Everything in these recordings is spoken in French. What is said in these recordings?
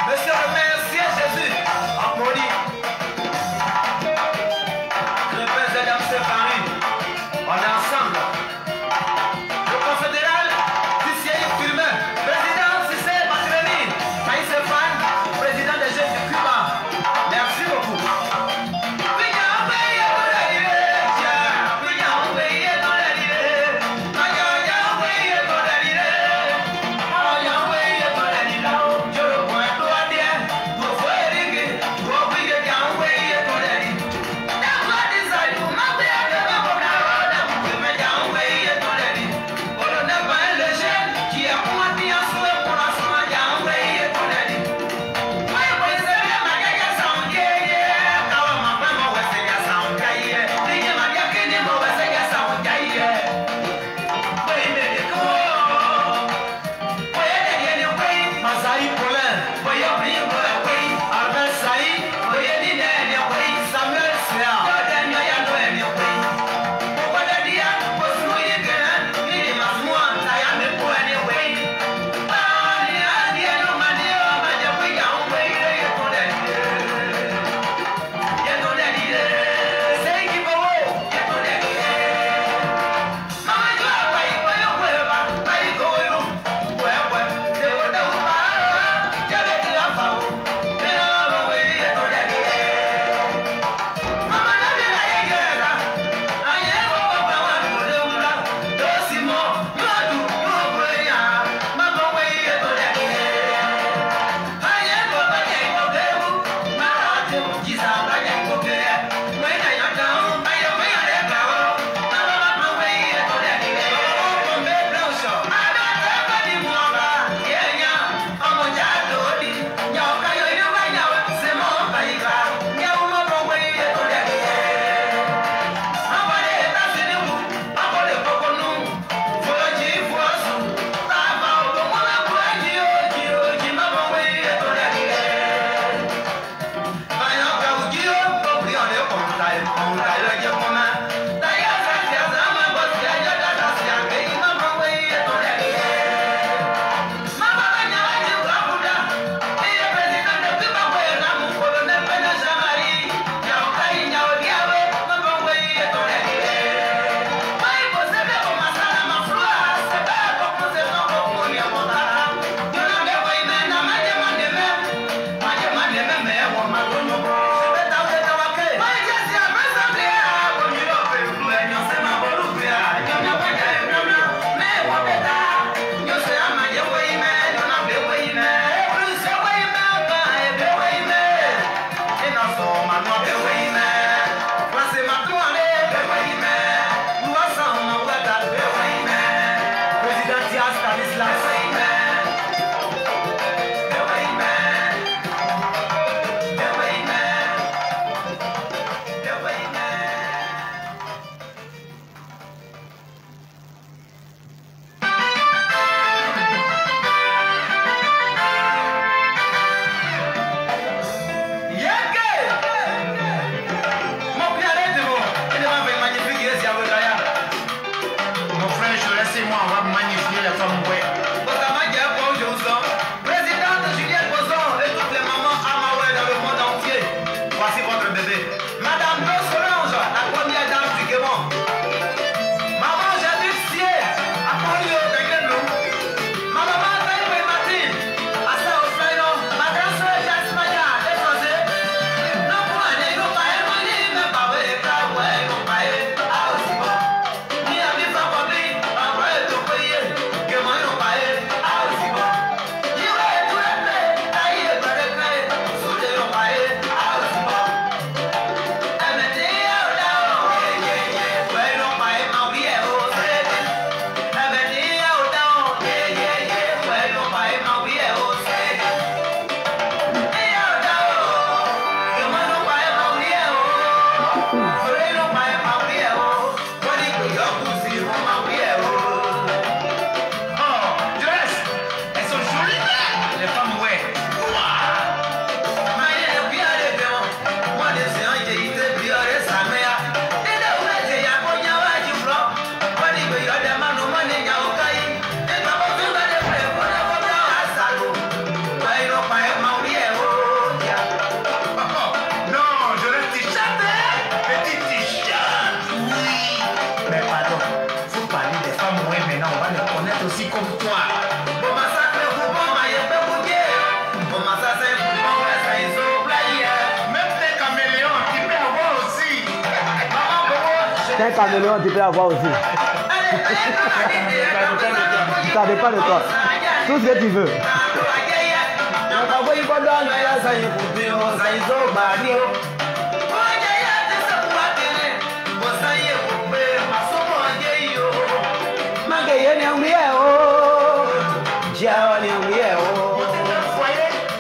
Monsieur le maire, Jésus, applaudis. Le président de Paris, on est ensemble. Le confédéral, Lucien Firmin, président Cissé Matreni, Maïs Fan, président des Jeunes du Cuba. Merci beaucoup. Que mano C'est un caméléon, tu peux avoir aussi. Ça dépend de toi. Tout ce que tu veux.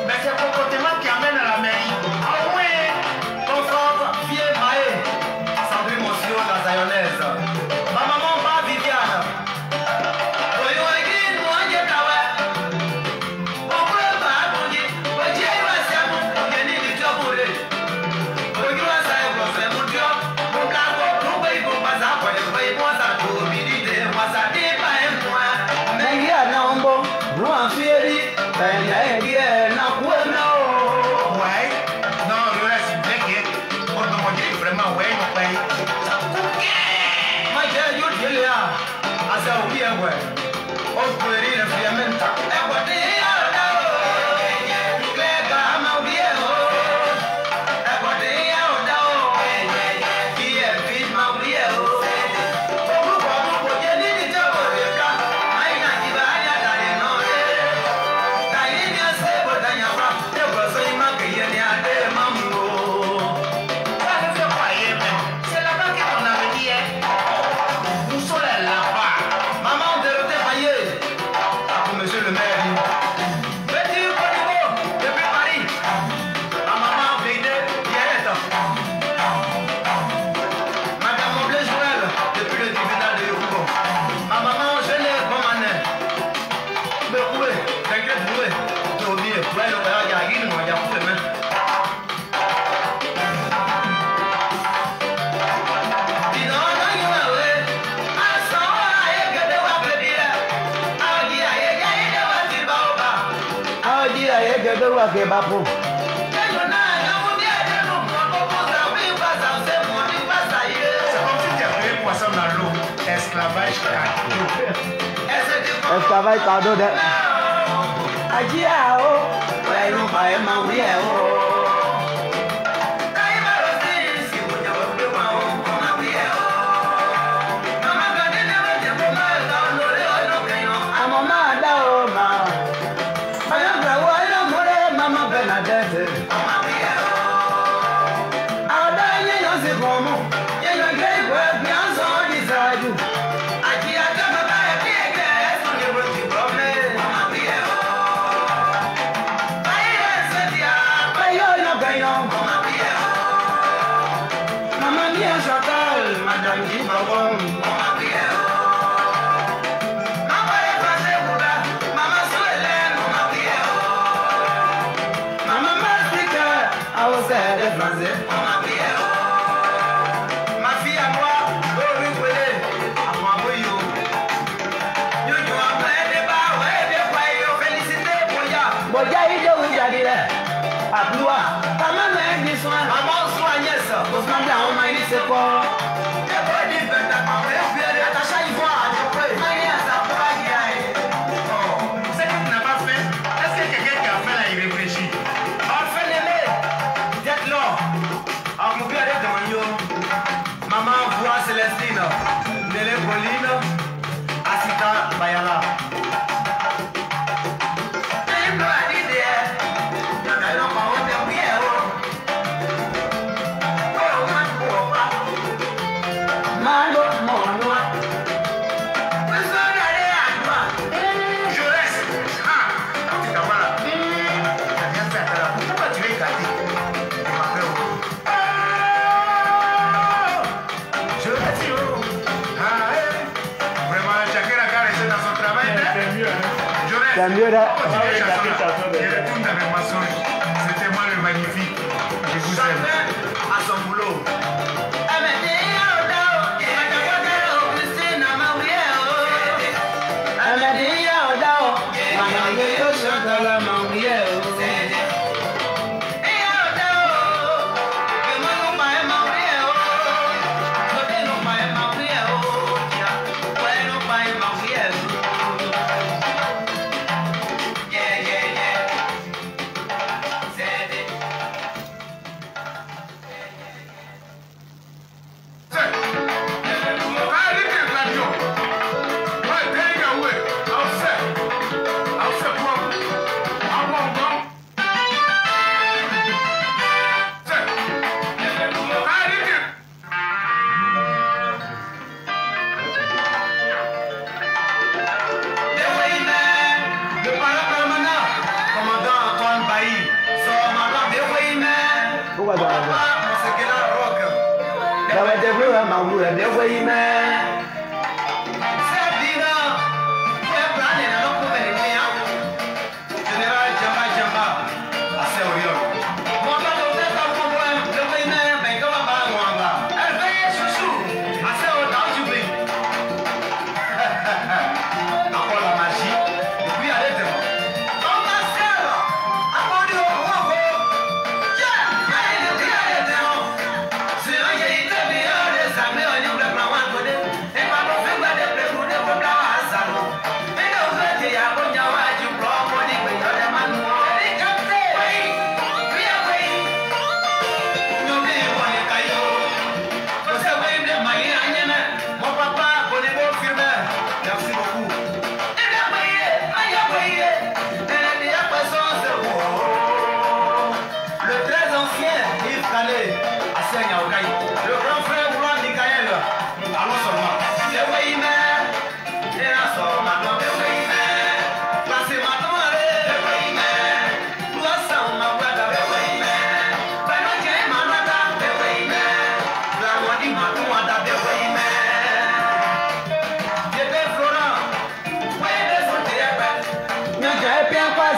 Mais c'est le comportement qui amène à la mairie. Ah oui, confort, vieux maé. Sandrine Monsieur, la Zayonnaise. Ma maman va Viviane. Esclavage cadeau de Ajiao, ouais, non pas maman C'est mieux là. C'était moi le magnifique. Je vous aime. À son boulot.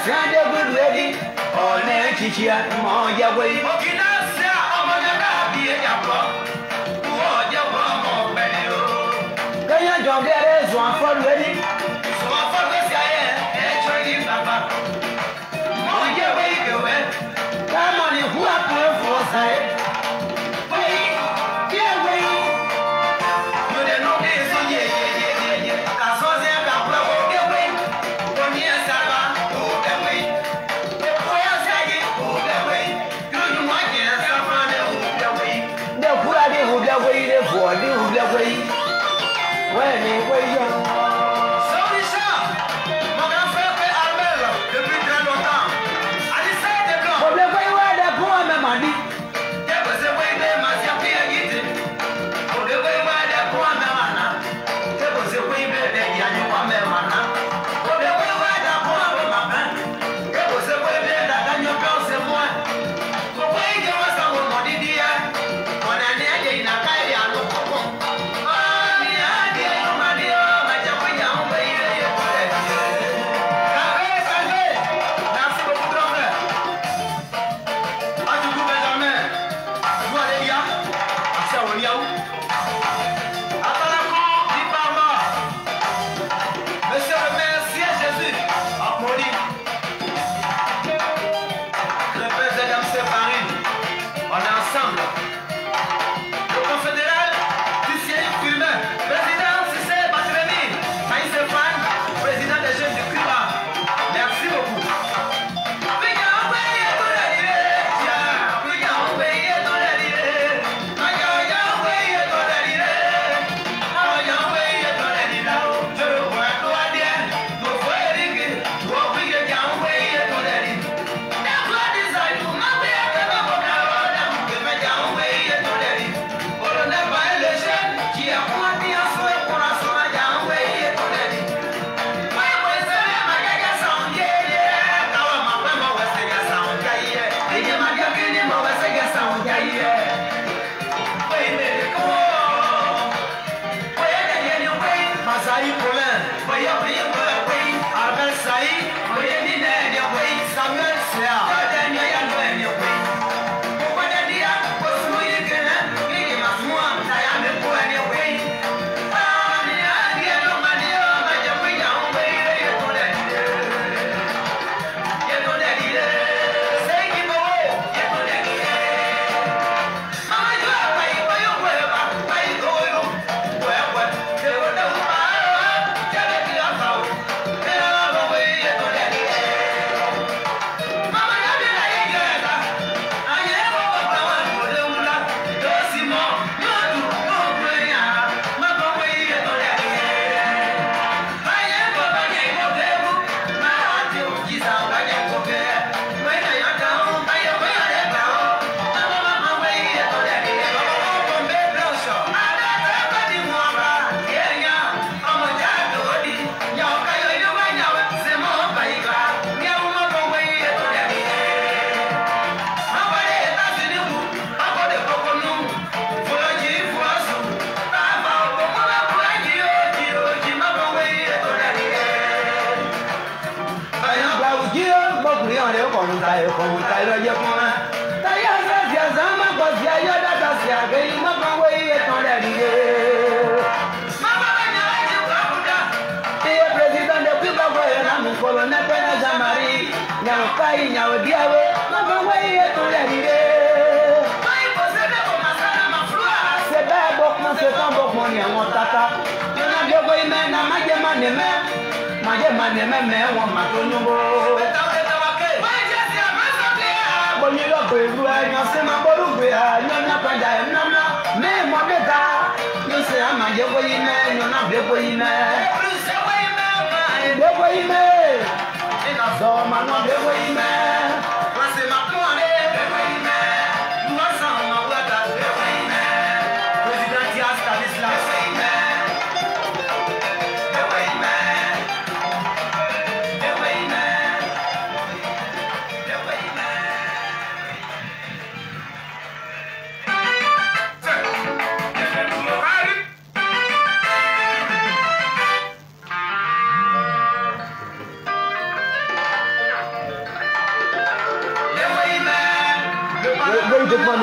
Sunday good lady. Oh, ne chichia mo ya way. Okina sia omonya da bi e yapo. Wo je wo mo pe ni o. Kenya John Gere is one for ready. So for we sia e chori baba. Mo je we ke we. Come on, who are playing for side?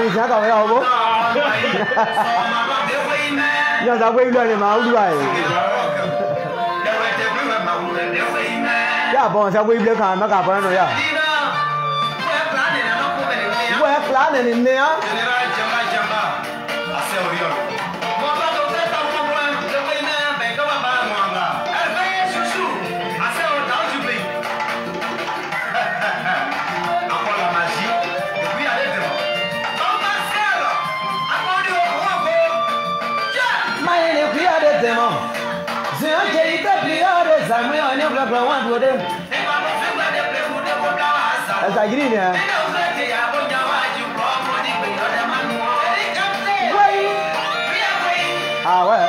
你想搞要不？要啥规律的嘛？对吧？呀，帮啥规律看？那干不能呀？我也plan的呢呀。Esa gini ni. Ah ouais.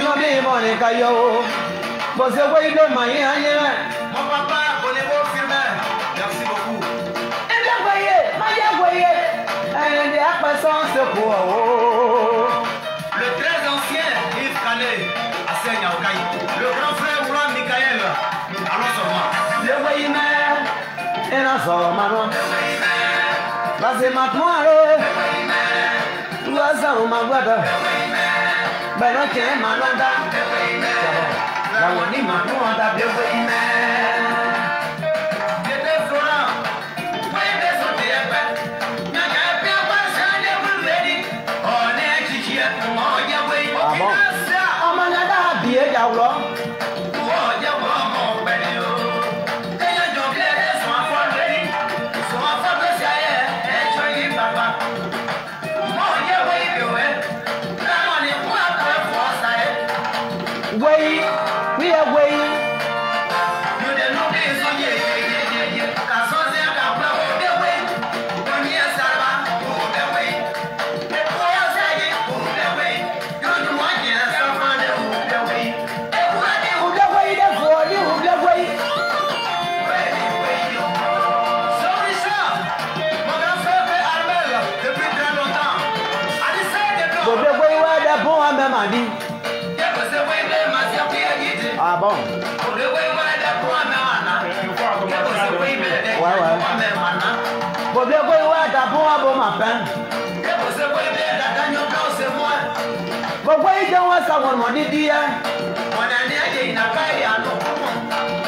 Yo ni mo ni kayo. Bo se wei de mai anye. Mon papa, connais-vous filmer? Merci beaucoup. Ende wei, ma ya wei. Ende akpason se ko. Le très ancien Yves Kané, à Seigneur-Okaï. Le grand frère Oulan Michael, allons sur moi. Le wei me. Ena so mano. Basi matwale. Waza umagwada. Bano che malonda. La woni matwada de wei me. J'étais Florent. Oui, mais ça t'est épais. N'a qu'à bien passer les boulevards. On est chichi, on y a wei. Ah bon? Ọmọ náà dá bí ẹja wúlọ. Wei, we are wei. Ah bon? Ouais, ouais. Bon, bien, ouais, t'as bon à bon matin. Bon, ouais, il y a un savon, mon dit, hein.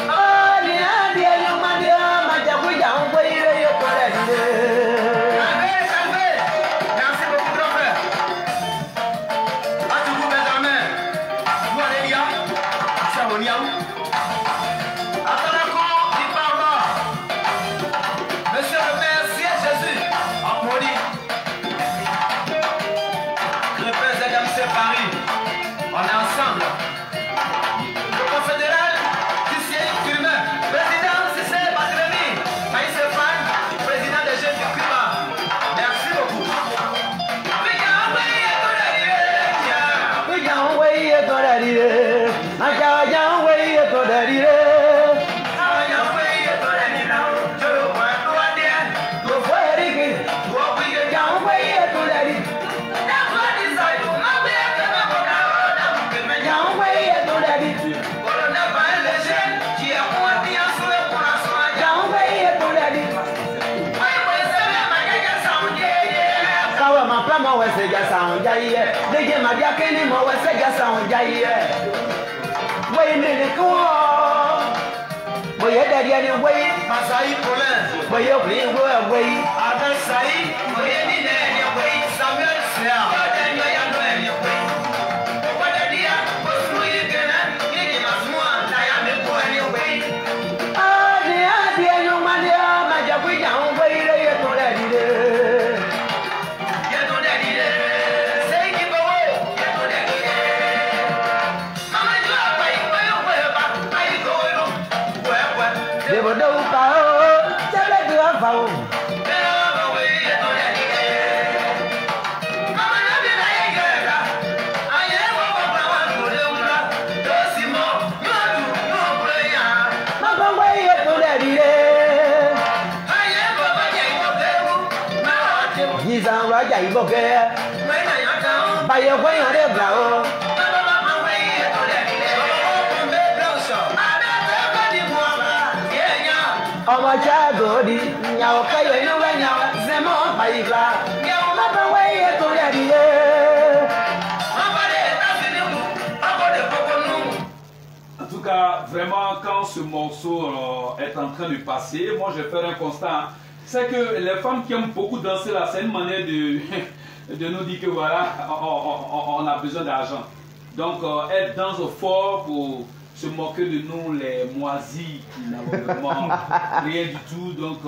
Ah, il y a un mandia, ma jabouya, on peut y aller au collège. Merci beaucoup, grand frère. À tous vous, Benjamin. Vous allez bien? Monsieur le maire, Ciel Jésus, applaudis. Le président de Paris, on est ensemble. Le confédéral, Lucien Cumin, président Cissé Barthélemy, Maïs Fan, président de Jeunes du Cuba. Merci beaucoup. Mo wese ja sound jaiye deje ma dia keni mo wese ja sound jaiye we ni ko boye da dia ni we Masai Colin, boye we we Abel Saï, boye ni ne ni we Samuel Sia, boye ni ya no ni we. Boye dia, bosu yi gena, ni masua na ya me boye ni we. Adi yo mandia ma ja ku ja on we re ye to da di de. Đâu có chắc là đưa vào mà không quay tôi để đi gì sao đó chạy bộ kia bây giờ quay ở đây nào ọmọ ṣáàgò di ìyàwó kẹyọ inú wẹ nyàwó ṣẹmọ bàyìí fà. En tout cas, vraiment, quand ce morceau est en train de passer, moi je vais faire un constat. C'est que les femmes qui aiment beaucoup danser là, c'est une manière de nous dire que voilà, on a besoin d'argent. Donc, elles dansent fort pour se moquer de nous, les moisis, qui n'avons vraiment rien du tout. Donc,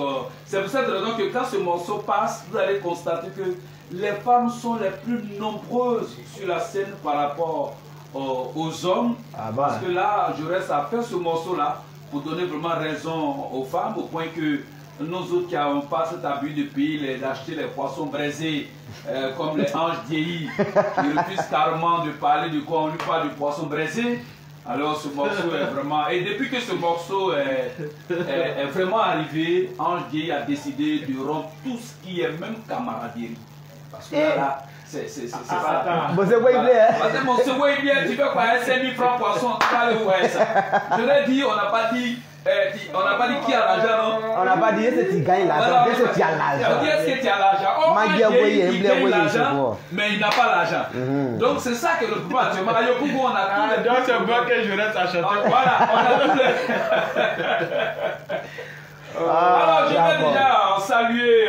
c'est pour cette raison que quand ce morceau passe, vous allez constater que les femmes sont les plus nombreuses sur la scène par rapport aux hommes. Parce que là, je reste à faire ce morceau-là pour donner vraiment raison aux femmes, au point que nous autres qui n'avons pas cet habit de pays, d'acheter les poissons braisés, comme les anges vieillis, qui refusent carrément de parler de quoi on lui parle du poisson braisé. Alors ce morceau est vraiment... Et depuis que ce morceau est vraiment arrivé, Ange Vieilli a décidé de rompre tout ce qui est même camaraderie. Parce que là, c'est pas... Bon, c'est quoi il est, hein? Bon, c'est quoi il est, tu veux quoi, 5 000 francs poisson, tu vas aller où ça? Je l'ai dit, on n'a pas dit... on n'a pas dit qui a l'argent, non? On n'a pas dit est-ce que tu gagnes l'argent, est-ce que tu as l'argent? On dit est-ce que tu as l'argent? Oh, il gagne l'argent, mais il n'a pas l'argent. Donc c'est ça que le pouvoir actuellement, on a tout le... Donc c'est bon que je reste à chanter. Voilà, on a tout le... Alors je vais déjà saluer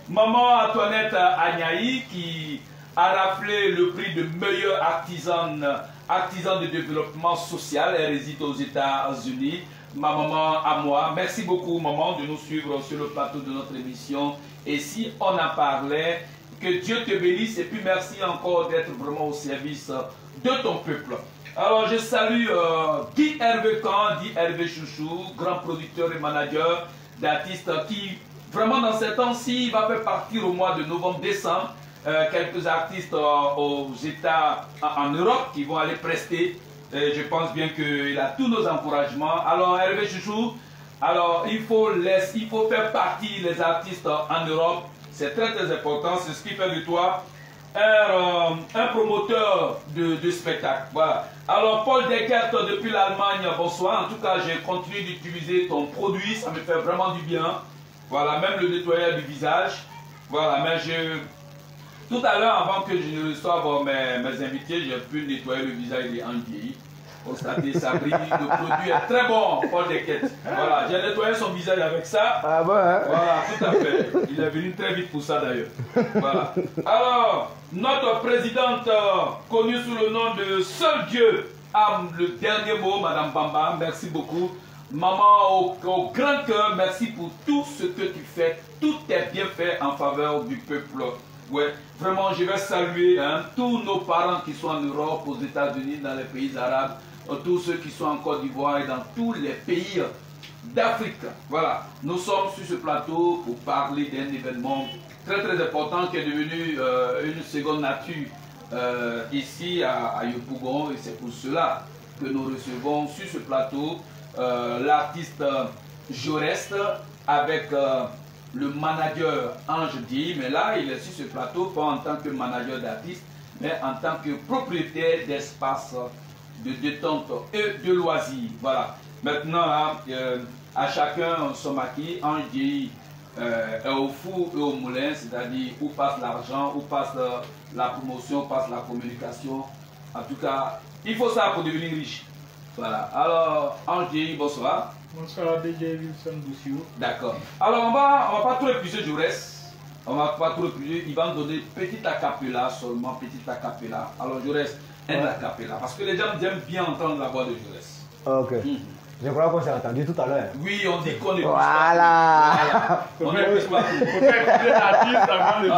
maman Antoinette Agnaï qui a raflé le prix de meilleure artisan de développement social. Elle réside aux États-Unis. Ma maman à moi. Merci beaucoup maman de nous suivre sur le plateau de notre émission. Et si on en parlait, que Dieu te bénisse et puis merci encore d'être vraiment au service de ton peuple. Alors je salue Guy Hervé Kahn, Guy Hervé Chouchou, grand producteur et manager d'artistes qui vraiment dans ces temps-ci va faire partir au mois de novembre-décembre quelques artistes aux États, en Europe qui vont aller prester. Et je pense bien qu'il a tous nos encouragements. Alors Hervé Chouchou, alors il faut faire partie les artistes en Europe. C'est très très important. C'est ce qui fait de toi un promoteur de spectacle. Voilà. Alors Paul Deckert depuis l'Allemagne, bonsoir. En tout cas, j'ai continué d'utiliser ton produit. Ça me fait vraiment du bien. Voilà, même le nettoyage du visage. Voilà, mais tout à l'heure, avant que je ne reçoive mes invités, j'ai pu nettoyer le visage des Ange Vieilli. Constatez, ça brille, le produit est très bon, Paul Deckert. Voilà, j'ai nettoyé son visage avec ça. Ah bon, hein? Voilà, tout à fait. Il est venu très vite pour ça d'ailleurs. Voilà. Alors, notre présidente, connue sous le nom de Seul Dieu, a le dernier mot, Madame Bamba. Merci beaucoup. Maman, au grand cœur, merci pour tout ce que tu fais. Tout est bien fait en faveur du peuple. Ouais, vraiment, je vais saluer tous nos parents qui sont en Europe, aux États-Unis, dans les pays arabes, tous ceux qui sont en Côte d'Ivoire et dans tous les pays d'Afrique. Voilà, nous sommes sur ce plateau pour parler d'un événement très très important qui est devenu une seconde nature ici à Yopougon, et c'est pour cela que nous recevons sur ce plateau l'artiste Jorest avec le manager Ange Vieilli, mais là il est sur ce plateau pas en tant que manager d'artiste, mais en tant que propriétaire d'espace de détente et de loisirs. Voilà. Maintenant, à chacun son maquis, Ange Vieilli est au four et au moulin, c'est-à-dire où passe l'argent, où passe la promotion, où passe la communication. En tout cas, il faut ça pour devenir riche. Voilà. Alors, Ange Vieilli, bonsoir. Bonsoir DJ Wilson Boussiou. D'accord. Alors on va pas trop épuiser Jorest. On va pas trop épuiser. Il va me donner petit acapella seulement, petit acapella. Alors Jorest, un acapella. Parce que les gens aiment bien entendre la voix de Jorest. Ok. Je crois qu'on s'est entendu tout à l'heure. Oui, on dit qu'on est voilà. On est plus partout. Faut faire écouter l'artiste avant le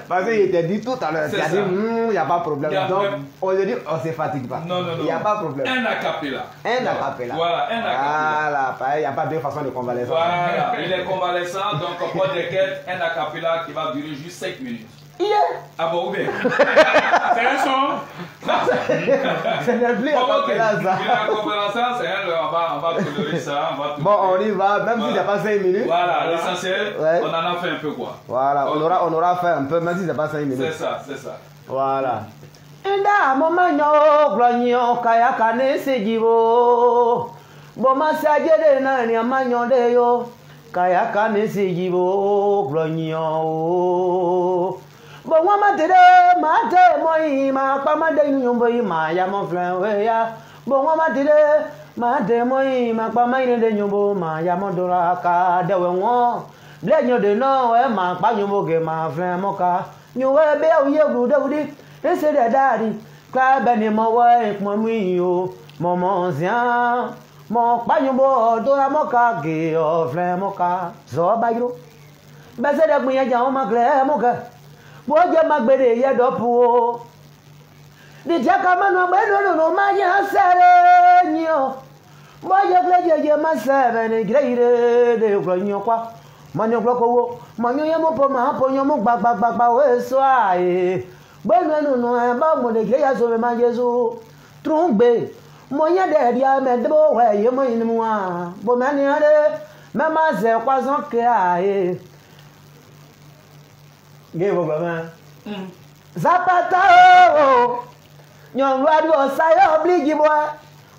Parce qu'il était dit tout à l'heure. Il a dit, il n'y a pas de problème. Donc, on lui dit, on ne se fatigue pas. Non, non, non. Il n'y a pas de problème. Un acapella. Un acapella. Voilà, un acapella. Voilà, il n'y a pas de façon de convalescence. Voilà, il est convalescent, donc Paul Deckert, un acapella qui va durer juste 5 minutes. Ah bon, ou bien? C'est un son. Ce n'est plus acapella ça. C'est un, on va tolérer ça. Bon, on y va, même s'il n'y a pas 5 minutes. Voilà, l'essentiel, on en a fait un peu quoi. Voilà, on aura fait un peu, même si ce n'est pas 5 minutes. C'est ça, c'est ça. Voilà. Enda momanyo glonyo kaya kane sejibo. Boma sajede na ni amanyo deyo. kaya kamisi jibo glonyo bo wa matede mate moi ma pa made nyumbo ma ya mo flan we ya bo wa matede mate moi ma pa mai de nyumbo ma ya mo dora ka de we won ble nyo de no e ma pa nyumbo ke ma flan mo ka nyu we be o ye gru de udi ese de dari kwa be ni mo we mo mi o mo mo zian mo pa nyumbo dora mo ka ge o flan mo ka zo ba yro be se de gbin ya ma gre mo ka boje magbere ye dopu di jaka manu gbedo no ma ya sere nyo boje gleje ma sere ni greire de gronyo kwa manyo gloko manyo ye mo po ma po nyo mo gbagba we so aye gbenu no e ba mo de greya so me ma Jesu trungbe mo ye de dia me debo we ye mo inu a bo ma ni ade me ma ze kwa zon ke aye Gave man. Zapata oh, yon radu osayo obligi boy.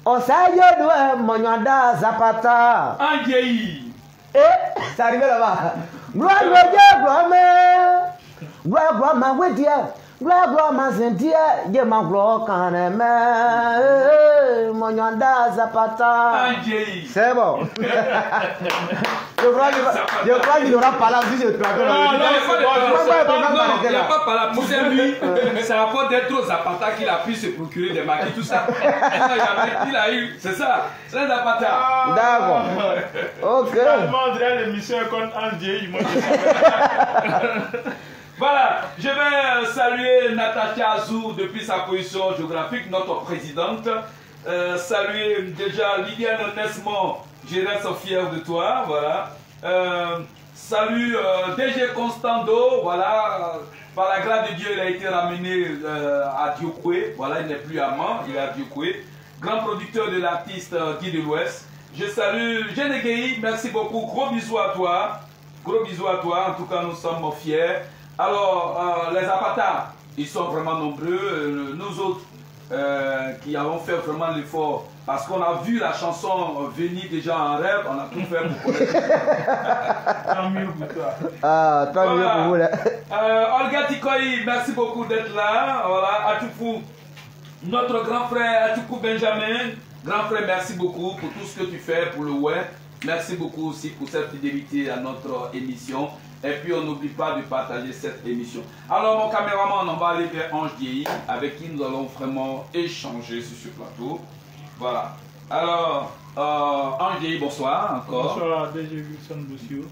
Osayo do monada Zapata. Anjei. Ça arrive là-bas. Gloire ma wedia. Gloire ma sentia. Je ma gloire quand même. Monada Zapata. Anjei. C'est bon. Je crois qu'il aura pas la vie de toi. Non, il n'y a pas par la pour lui. C'est à cause d'être trop Zapata qu'il a pu se procurer des maquis, tout ça. Il a eu, c'est ça. C'est Zapata. D'accord. Ok. Finalement, on dirait l'émission contre Andier. Voilà, je vais saluer Natacha Azou depuis sa position géographique, notre présidente. Saluer déjà Liliane Nesmond, je reste fier de toi, voilà. Salut DG Constando, voilà. Par la grâce de Dieu, il a été ramené à Diokwe, voilà, il n'est plus à Mans, il est à Diokwe. Grand producteur de l'artiste Guy de l'Ouest. Je salue Genegei, merci beaucoup, gros bisous à toi. Gros bisous à toi, en tout cas nous sommes fiers. Alors, les Zapata, ils sont vraiment nombreux. Nous autres, qui avons fait vraiment l'effort, parce qu'on a vu la chanson venir déjà en rêve, on a tout fait pour connaître. Tant mieux pour toi. Ah, tant mieux pour vous là. Olga Tikoyi, merci beaucoup d'être là. Voilà, Atukou, notre grand frère Atukou Benjamin. Grand frère, merci beaucoup pour tout ce que tu fais pour le web. Merci beaucoup aussi pour cette fidélité à notre émission. Et puis on n'oublie pas de partager cette émission. Alors mon caméraman, on va aller vers Ange Diei, avec qui nous allons vraiment échanger sur ce plateau. Voilà. Alors, Ange Diei, bonsoir encore. Bonsoir, DG Wilson Bossio.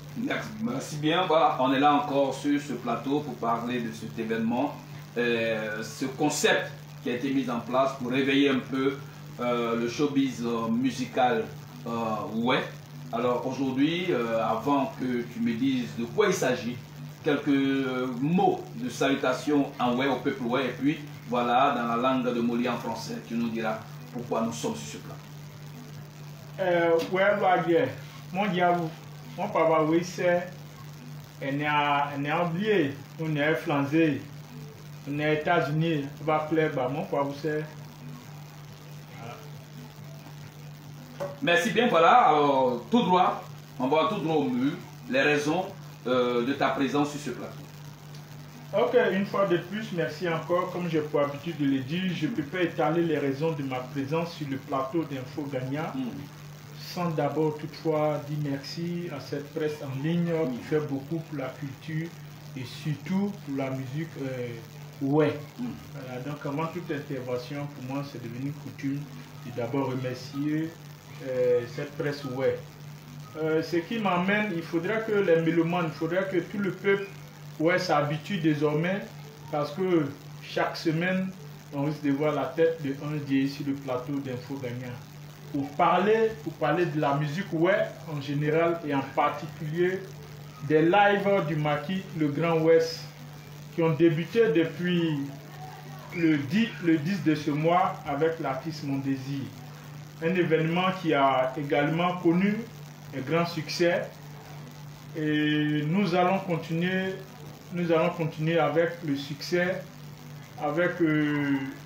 Merci bien. Voilà, on est là encore sur ce plateau pour parler de cet événement, ce concept qui a été mis en place pour réveiller un peu le showbiz musical ouais. Alors aujourd'hui, avant que tu me dises de quoi il s'agit, quelques mots de salutation en ouais au peuple ouais, et puis voilà, dans la langue de Moli en français, tu nous diras pourquoi nous sommes sur ce plan. Ouais, mon diable, mon papa, oui, c'est, on est oublié, on est flancé, on est aux États-Unis, on va plaire, mon papa, c'est. Merci bien, voilà, alors tout droit, on va tout droit au mur, les raisons de ta présence sur ce plateau. Ok, une fois de plus, merci encore. Comme j'ai pour habitude de le dire, je ne peux pas étaler les raisons de ma présence sur le plateau d'Info Gagna, sans d'abord toutefois dire merci à cette presse en ligne qui fait beaucoup pour la culture et surtout pour la musique ouais. Voilà, donc avant toute intervention, pour moi c'est devenu coutume de d'abord remercier cette presse ouais. Ce qui m'amène, il faudrait que les mélomanes, il faudrait que tout le peuple ouais s'habitue désormais, parce que chaque semaine on risque de voir la tête de Ange Diei sur le plateau d'Info Gagna pour parler de la musique ouais en général et en particulier des lives du Maquis le Grand Ouest qui ont débuté depuis le 10 de ce mois avec l'artiste Mon Désir. Un événement qui a également connu un grand succès et nous allons continuer avec le succès avec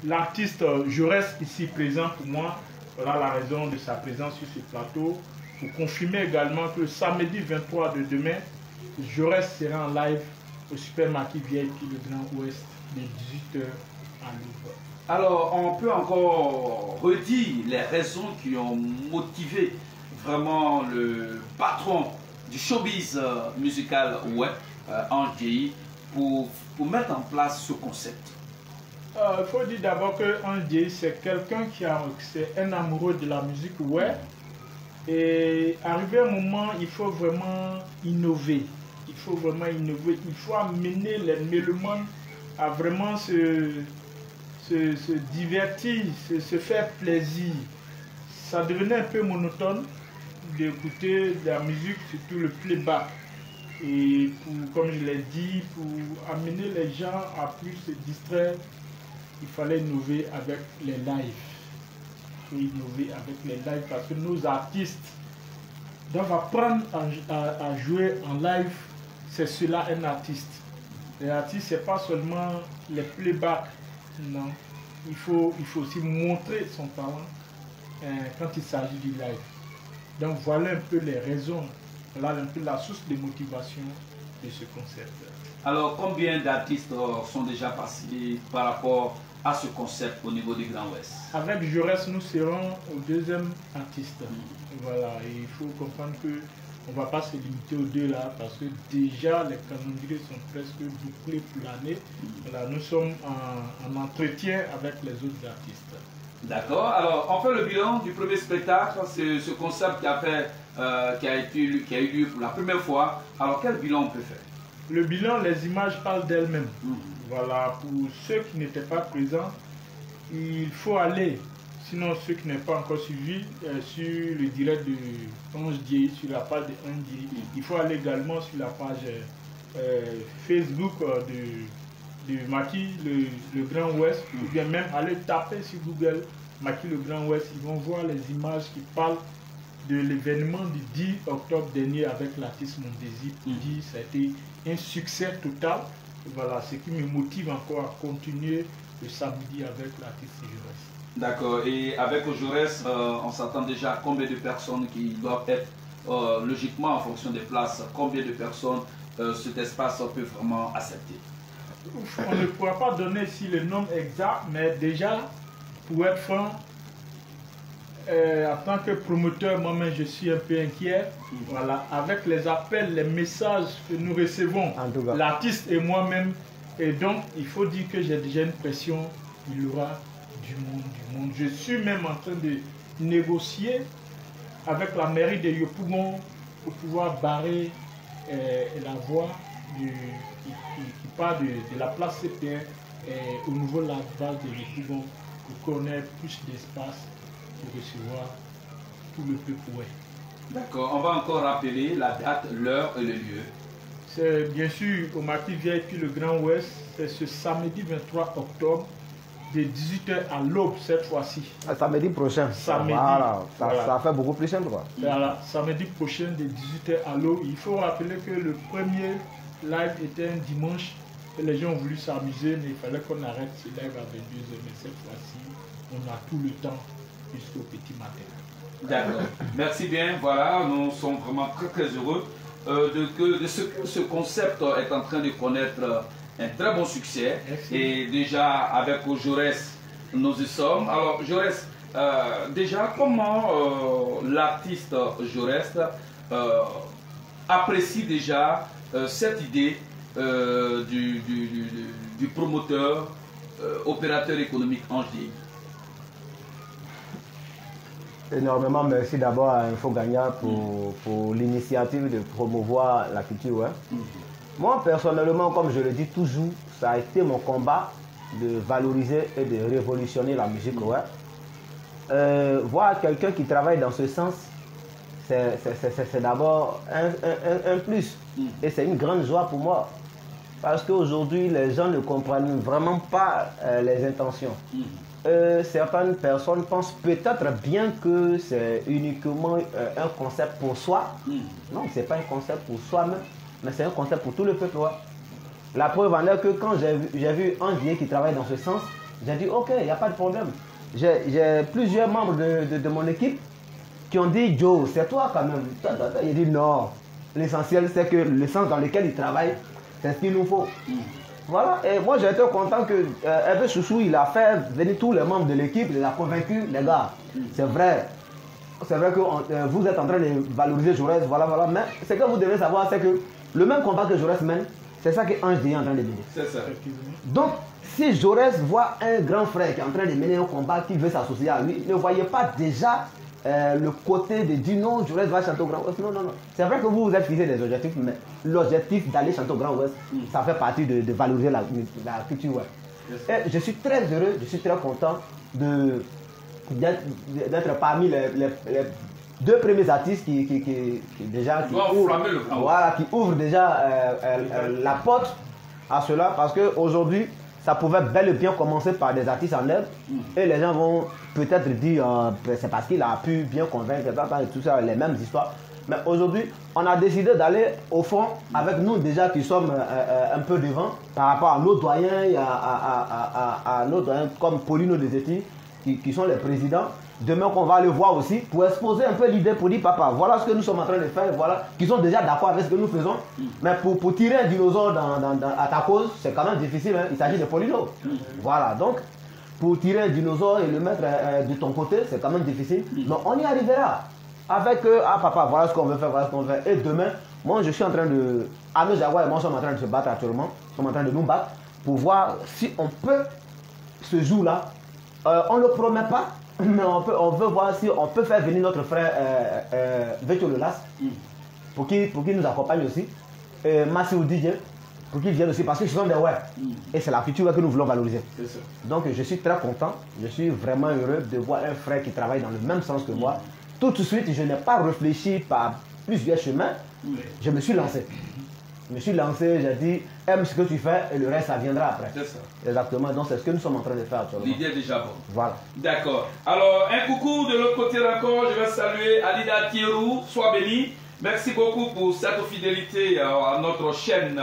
l'artiste. Je reste ici présent pour moi, voilà la raison de sa présence sur ce plateau. pour confirmer également que le samedi 23 de demain, Jaurès sera en live au supermarché VIP Le Grand Ouest de 18h à Louvre. Alors, on peut encore redire les raisons qui ont motivé vraiment le patron du showbiz musical web, Ange Djei, pour mettre en place ce concept. Il faut dire d'abord que Ange Djei, c'est quelqu'un c'est un amoureux de la musique web. Et arrivé un moment, il faut vraiment innover. Il faut vraiment innover. Il faut amener les mélomanes à vraiment se divertir, se faire plaisir. Ça devenait un peu monotone d'écouter de la musique, surtout le playback. Et comme je l'ai dit, pour amener les gens à plus se distraire, il fallait innover avec les lives. Il faut innover avec les lives parce que nos artistes doivent apprendre à jouer en live. C'est cela un artiste. Les artistes, ce n'est pas seulement les playbacks. Non, il faut aussi montrer son talent quand il s'agit du live. Donc voilà un peu les raisons, voilà un peu la source de motivation de ce concept. Alors combien d'artistes sont déjà passés par rapport à ce concept au niveau du Grand Ouest? Avec Jaurès, nous serons au deuxième artiste. Voilà, et il faut comprendre que on ne va pas se limiter aux deux là, parce que déjà les calendriers sont presque bouclés pour l'année. Voilà, nous sommes en entretien avec les autres artistes. D'accord. Alors, on fait le bilan du premier spectacle. C'est ce concept qui a eu lieu pour la première fois. Alors, quel bilan on peut faire? Le bilan, les images parlent d'elles-mêmes. Voilà, pour ceux qui n'étaient pas présents, il faut aller. Sinon, ceux qui n'ont pas encore suivi, sur le direct de Ange Djei, sur la page de Ange Djei, il faut aller également sur la page Facebook de Macky le Grand Ouest, ou bien même aller taper sur Google Macky le Grand Ouest. Ils vont voir les images qui parlent de l'événement du 10 octobre dernier avec l'artiste Mon Désir. Ça a été un succès total. Voilà, ce qui me motive encore à continuer le samedi avec l'artiste Jaurès. D'accord. Et avec Jaurès, on s'attend déjà à combien de personnes qui doivent être, logiquement en fonction des places, combien de personnes cet espace peut vraiment accepter? On ne pourra pas donner ici le nombre exact, mais déjà, pour être franc, en tant que promoteur, moi-même je suis un peu inquiet. Voilà, avec les appels, les messages que nous recevons, l'artiste et moi-même, et donc il faut dire que j'ai déjà une pression, il y aura du monde. Je suis même en train de négocier avec la mairie de Yopougon pour pouvoir barrer la voie qui part de la place CPR au niveau de la base de Yopougon pour qu'on ait plus d'espace pour recevoir tout le peuple. D'accord, on va encore rappeler la date, l'heure et le lieu. C'est bien sûr au marché VIP Le Grand Ouest, c'est ce samedi 23 octobre de 18h à l'aube cette fois-ci. Samedi prochain. Samedi. Voilà, ça fait beaucoup plus simple. Voilà, samedi prochain de 18h à l'aube. Il faut rappeler que le premier live était un dimanche et les gens ont voulu s'amuser, mais il fallait qu'on arrête ce live à 22h. Mais cette fois-ci, on a tout le temps jusqu'au petit matin. D'accord. Merci bien. Voilà, nous sommes vraiment très heureux de ce que ce concept est en train de connaître un très bon succès. Merci. Et déjà avec Jaurès, nous y sommes. Alors Jaurès, déjà comment l'artiste Jaurès apprécie déjà cette idée du promoteur, opérateur économique Ange Djei? Énormément merci d'abord à Info Gagnant pour l'initiative de promouvoir la culture web. Moi personnellement, comme je le dis toujours, ça a été mon combat de valoriser et de révolutionner la musique web. Voir quelqu'un qui travaille dans ce sens, c'est d'abord un plus. Et c'est une grande joie pour moi. Parce qu'aujourd'hui, les gens ne comprennent vraiment pas les intentions. Certaines personnes pensent peut-être bien que c'est uniquement un concept pour soi. Non, ce n'est pas un concept pour soi-même, mais c'est un concept pour tout le peuple. Ouais. La preuve en est que quand j'ai vu Ange Djei qui travaille dans ce sens, j'ai dit ok, il n'y a pas de problème. J'ai plusieurs membres de mon équipe qui ont dit Joe, c'est toi quand même. Il dit non. L'essentiel, c'est que le sens dans lequel il travaille, c'est ce qu'il nous faut. Voilà, et moi j'ai été content que Hervé Chouchou, il a fait venir tous les membres de l'équipe, il a convaincu les gars. C'est vrai que vous êtes en train de valoriser Jaurès, voilà, mais ce que vous devez savoir, c'est que le même combat que Jaurès mène, c'est ça que Ange Deyi est en train de mener. C'est ça. Donc, si Jaurès voit un grand frère qui est en train de mener un combat, qui veut s'associer à lui, ne voyez pas déjà le côté de dire non, Jaurès va chanter au Grand Ouest. Non. C'est vrai que vous êtes fixé des objectifs, mais l'objectif d'aller chanter au Grand Ouest, ça fait partie de valoriser la culture ouest. Et je suis très heureux, je suis très content d'être parmi les deux premiers artistes qui ouvrent déjà la porte à cela, parce qu'aujourd'hui, ça pouvait bel et bien commencer par des artistes en herbe, et les gens vont peut-être dire c'est parce qu'il a pu bien convaincre et tout ça, les mêmes histoires. Mais aujourd'hui, on a décidé d'aller au fond avec nous déjà qui sommes un peu devant par rapport à nos doyens, à nos doyens comme Paulino Desetti qui sont les présidents. Demain qu'on va aller voir aussi pour exposer un peu l'idée, pour dire papa, voilà ce que nous sommes en train de faire, voilà, qu'ils sont déjà d'accord avec ce que nous faisons. Mais pour tirer un dinosaure à ta cause, c'est quand même difficile, hein? Il s'agit de Paulino. Voilà, donc pour tirer un dinosaure et le mettre de ton côté, c'est quand même difficile. Mais on y arrivera. Avec papa, voilà ce qu'on veut faire, voilà ce qu'on veut faire. Et demain, moi je suis en train de. Arnaud Jaguar et moi sommes en train de se battre actuellement. Nous sommes en train de nous battre pour voir si on peut, ce jour-là, on ne le promet pas, mais on veut voir si on peut faire venir notre frère Vecho Lelas pour qu'il nous accompagne aussi. Massimo DJ, pour qu'il vienne aussi, parce que ce sont des ouais. Et c'est la culture que nous voulons valoriser. Donc je suis très content, je suis vraiment heureux de voir un frère qui travaille dans le même sens que moi. Tout de suite, je n'ai pas réfléchi par plusieurs chemins, je me suis lancé. J'ai dit, aime ce que tu fais et le reste, ça viendra après. C'est ça. Exactement, donc c'est ce que nous sommes en train de faire actuellement. L'idée est déjà bonne. Voilà. D'accord. Alors, un coucou de l'autre côté encore, je vais saluer Alida Thierou, sois béni. Merci beaucoup pour cette fidélité à notre chaîne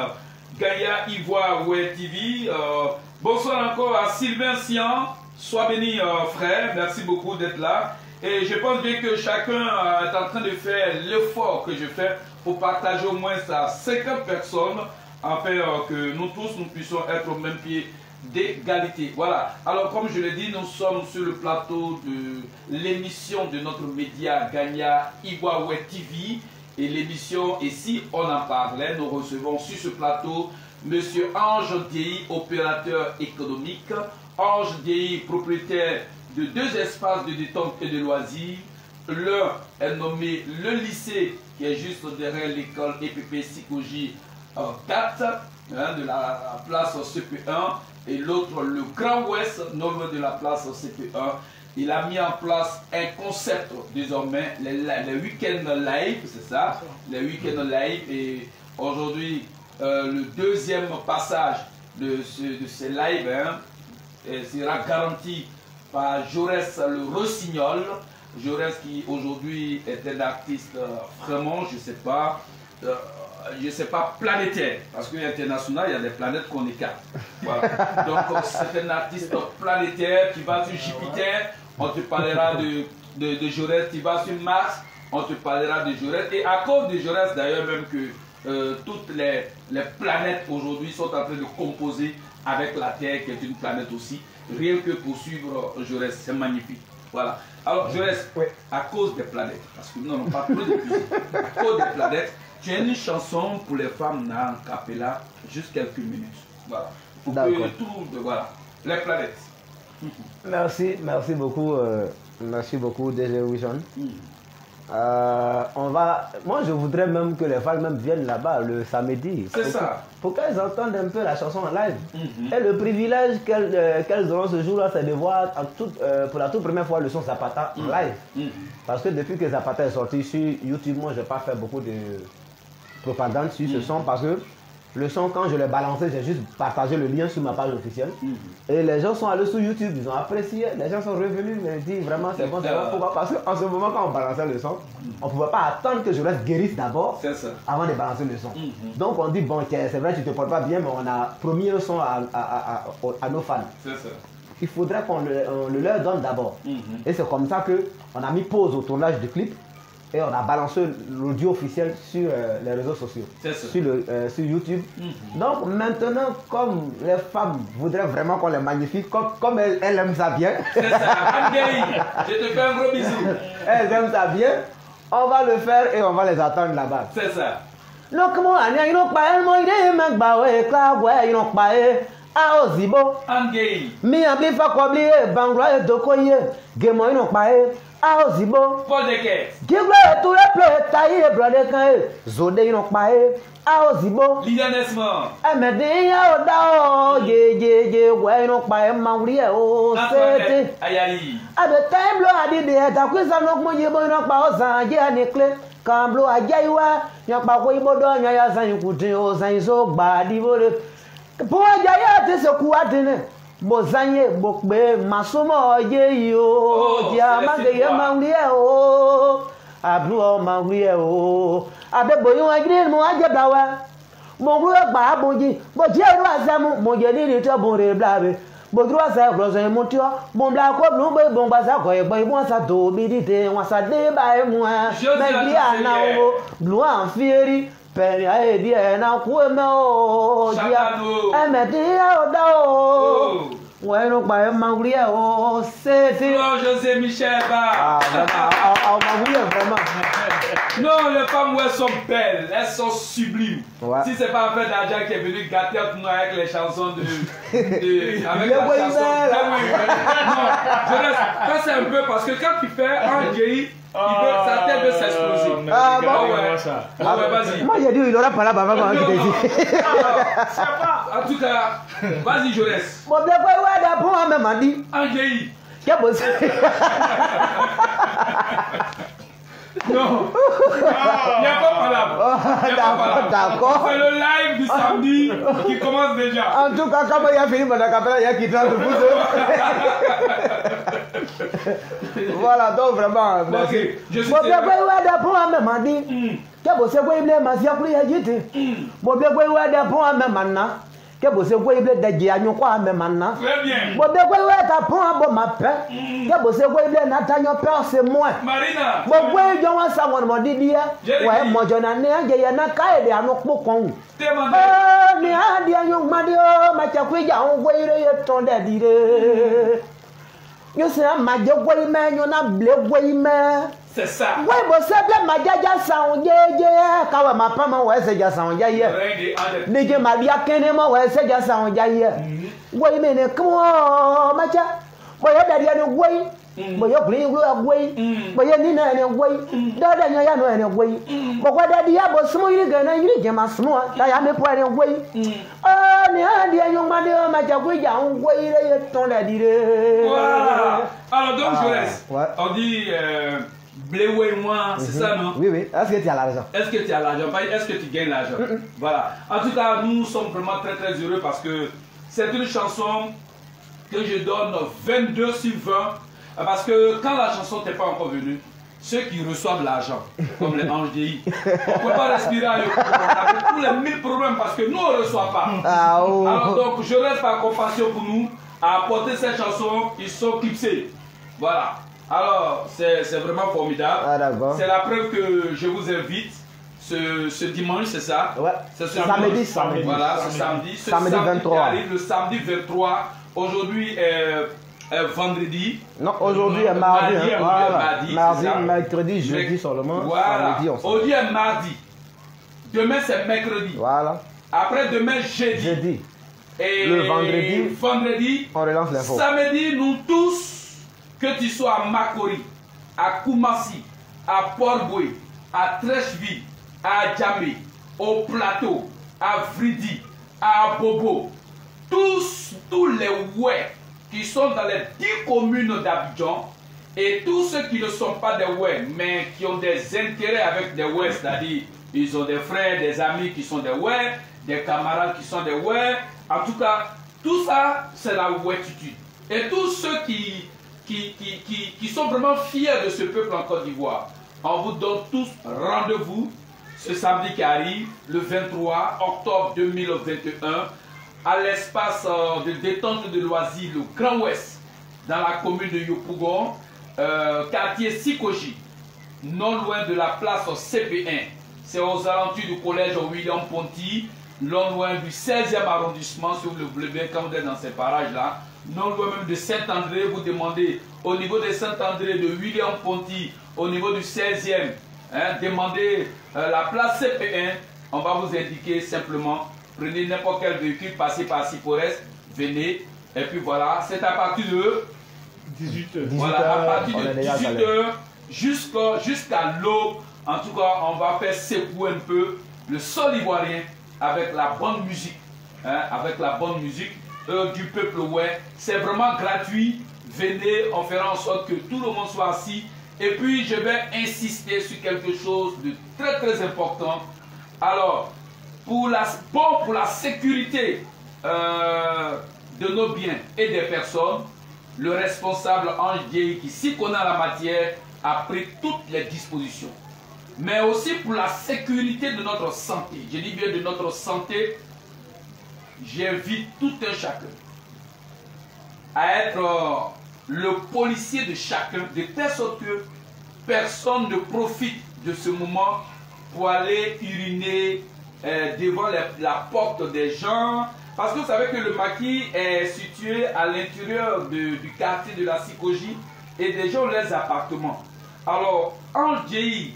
Gaïa Ivoire Web TV. Bonsoir encore à Sylvain Sian, sois béni frère, merci beaucoup d'être là. Et je pense bien que chacun est en train de faire l'effort que je fais pour partager au moins à 50 personnes afin que nous tous nous puissions être au même pied d'égalité. Voilà. Alors comme je l'ai dit, nous sommes sur le plateau de l'émission de notre média Gaïa Ivoire Web TV. Et l'émission, et si on en parlait, nous recevons sur ce plateau M. Ange Deyi, opérateur économique. Ange Deyi, propriétaire de 2 espaces de détente et de loisirs. L'un est nommé le lycée, qui est juste derrière l'école EPP Sikoji 4, de la place CP1, et l'autre le Grand Ouest, non loin de la place CP1. Il a mis en place un concept désormais, les week-ends live, c'est ça, les week-ends live, et aujourd'hui le deuxième passage de ces lives sera garanti par Jaurès le Rossignol. Jaurès qui aujourd'hui est un artiste vraiment, je sais pas, planétaire, parce qu'international, il y a des planètes qu'on écarte. Voilà. Donc c'est un artiste planétaire qui va sur Jupiter, on te parlera de Jaurès, qui va sur Mars, on te parlera de Jaurès. Et à cause de Jaurès d'ailleurs même que toutes les planètes aujourd'hui sont en train de composer avec la Terre qui est une planète aussi, rien que pour suivre Jaurès, c'est magnifique. Voilà. Alors Jaurès, à cause des planètes, parce que nous n'avons pas trop de musique, à cause des planètes, tu as une chanson pour les femmes dans Capella, juste quelques minutes. Voilà. Pour que tout, voilà, les planètes. Merci beaucoup DG Wishon. Moi je voudrais même que les femmes même viennent là-bas le samedi. C'est ça. Pour qu'elles entendent un peu la chanson en live. Et le privilège qu'elles auront ce jour-là, c'est de voir pour la toute première fois le son Zapata en live. Parce que depuis que Zapata est sorti sur YouTube, moi je n'ai pas fait beaucoup de propagande sur ce son, parce que le son, quand je l'ai balancé, j'ai juste partagé le lien sur ma page officielle. Et les gens sont allés sur YouTube, ils ont apprécié, les gens sont revenus, ils m'ont dit vraiment c'est bon, c'est bon. Pourquoi? Parce qu'en ce moment, quand on balançait le son, on ne pouvait pas attendre que Jaurès guérisse d'abord avant de balancer le son. Donc on dit, bon, c'est vrai, tu ne te portes pas bien, mais on a promis un son à nos fans. C'est ça. il faudrait qu'on le leur donne d'abord. Et c'est comme ça qu'on a mis pause au tournage du clip et on a balancé l'audio officiel sur les réseaux sociaux, sur YouTube. Donc maintenant, comme les femmes voudraient vraiment qu'on les magnifie, comme elles aiment ça bien, c'est ça, Angélie, je te fais un gros bisou. Elles aiment ça bien, on va le faire et on va les attendre là-bas. C'est ça. Donc moi, il n'ont pas Aozibo, Angélie, mi ambifa kwabli bangla dokoye, gemo ino pae, Aozibo, Paul de Caisse, Giglo tout le play taille brother kan, Zode ino pae, Aozibo, Lilian Esmond, Emede ya oda o, je, we ino pae mangli o, sete. Ayali, Abe time lo adi de ta kwisa nok mo yebo ino pa o san je anekle. Kamblo ajaiwa, nyakpa ko ibodo nya ya san kutin o san so gba di bole. Pour Jaya te se kuatine, Bozanye, Bokbe, Masomo, Yeyo, Diamande, Manglie, Ablu, Manglie, Abeboyo, Agri, Moajabawa, Mongrua, Baboji, Bojaru Azamu, Mojadi, Tabore, Blabe, Bodrua, Rosa, Montio, Bombla, Blue, Bombaza, Boy, once a do, Bidite, once a day by moi, Magliana, Blue and Fury. Père a dit na kuemo dia emedia oda ouais non pas mangoulier oh c'est José Michel Ba. Vraiment. Non, les femmes elles sont belles, elles sont sublimes. Ouais. Si c'est pas un peu d'argent qui est venu gâter nous avec les chansons avec la chanson. Non, je laisse. Ça c'est un peu parce que quand tu fais un vieilli, sa tête veut s'exploser. Ah bon ouais, vas-y. Moi j'ai dit il aura pas là baba quand tu dis. En tout cas, vas-y je laisse. Bon bien quoi ouais d'abord même dit. Un vieilli. Qu'est bossé. Non, il n'y a pas de d'accord. C'est le live du samedi qui commence déjà. En tout cas, quand il y a fini, il y a qui trace de vous. Voilà, donc vraiment, merci. Ok, je suis bon, bien quoi, il y a pour un même dit. Qu'est-ce que c'est quoi, il y a massé à couler à jeter. Bon, bien quoi, il y a pour un même maintenant. Qu'est-ce que c'est quoi, il y a des diagnostics quoi, même maintenant. Très bien. Bon, bien quoi, il y a pour un bon mappé. Qu'est-ce que c'est quoi, il y a Nathaniel Père, c'est moi. Marina. Bon, quoi, il y a un savon, mon dit, ouais, mon jeune année, il y a un cas et un autre con. Demandez. Ni hadi anyong madio machakwija ongweire yetonde dire. Yo se majo gweime nyo na ble gweime. C'est ça. We bo se ble majaja saunje je kawe mapama we se ja saunja ye. Nije madia kene mo we se ja saunja ye. Gweime ne kmo macha. Boyo dadi anu gwei. Boyo kuli gwei. Boyo nina ne gwei. Dada nya ya no ne gwei. Bokwa dadi ya bo sumo yiri gana yiri je masmo ta ya me po ne gwei. Ni hadi anyong madio machakwija ongweire yetonde dire. Voilà. Alors donc je laisse. Ouais. On dit Bléou et moi, c'est ça, non? Oui, oui. Est-ce que tu as l'argent? Est-ce que tu as l'argent? Est-ce que tu gagnes l'argent? Voilà. En tout cas, nous sommes vraiment très très heureux parce que c'est une chanson que je donne 22 sur 20. Parce que quand la chanson n'est pas encore venue, ceux qui reçoivent l'argent, comme les Angéli, on ne peut pas respirer avec tous les 1000 problèmes parce que nous on ne reçoit pas. Ah, oh. Alors donc je reste par compassion pour nous à apporter ces chansons qui sont clipsées. Voilà. Alors c'est vraiment formidable. Ah, d'accord. C'est la preuve que je vous invite ce dimanche, c'est ça? Ouais. C'est ce samedi. Voilà, ce samedi. Ce samedi 23. Qui arrive, le samedi 23. Aujourd'hui vendredi. Non, aujourd'hui est mardi. Mardi, ça. mercredi, jeudi seulement. Voilà. Aujourd'hui est mardi. Demain c'est mercredi. Voilà. Après demain jeudi. Et le vendredi, on relance l'info. Samedi, nous tous, que tu sois à Makori, à Koumassi, à Port-Boué, à Trècheville, à Djamé, au Plateau, à Vridi, à Bobo, tous les ouais qui sont dans les 10 communes d'Abidjan et tous ceux qui ne sont pas des ouais mais qui ont des intérêts avec des ouais, c'est-à-dire ils ont des frères, des amis qui sont des ouais, des camarades qui sont des ouais. En tout cas, tout ça, c'est la ouétitude. Et tous ceux qui sont vraiment fiers de ce peuple en Côte d'Ivoire, on vous donne tous rendez-vous ce samedi qui arrive, le 23 octobre 2021, à l'espace de détente de loisirs, le Grand Ouest, dans la commune de Yopougon, quartier Sikoji, non loin de la place CP1. C'est aux alentours du collège William Ponty, non loin du 16e arrondissement, si vous le voulez bien, quand vous êtes dans ces parages-là, non loin même de Saint-André. Vous demandez au niveau de Saint-André, de William Ponty, au niveau du 16e, hein, demandez la place CP1, on va vous indiquer simplement, prenez n'importe quel véhicule, passez par Sipores, venez, et puis voilà, c'est à partir de 18h. Voilà, à partir de 18h jusqu'à l'aube. En tout cas, on va faire secouer un peu le sol ivoirien avec la bonne musique, hein, avec la bonne musique du peuple ouest. C'est vraiment gratuit. Venez, on fera en sorte que tout le monde soit assis. Et puis, je vais insister sur quelque chose de très très important. Alors, pour la sécurité de nos biens et des personnes, le responsable Ange Dieye, qui s'y connaît en la matière, a pris toutes les dispositions. Mais aussi pour la sécurité de notre santé, je dis bien de notre santé, j'invite tout un chacun à être le policier de chacun, de telle sorte que personne ne profite de ce moment pour aller uriner devant la porte des gens. Parce que vous savez que le maquis est situé à l'intérieur du quartier de la Sikoji et des gens ont leurs appartements. Alors, Ange Dieye